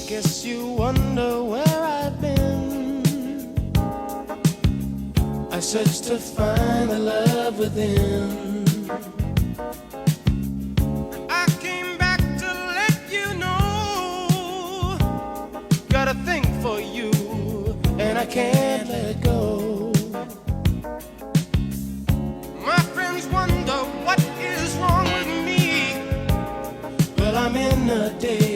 Guess you wonder where I've been. I searched to find the love within. I came back to let you know, got a thing for you, and I can't let go. My friends wonder what is wrong with me. Well, I'm in a daze.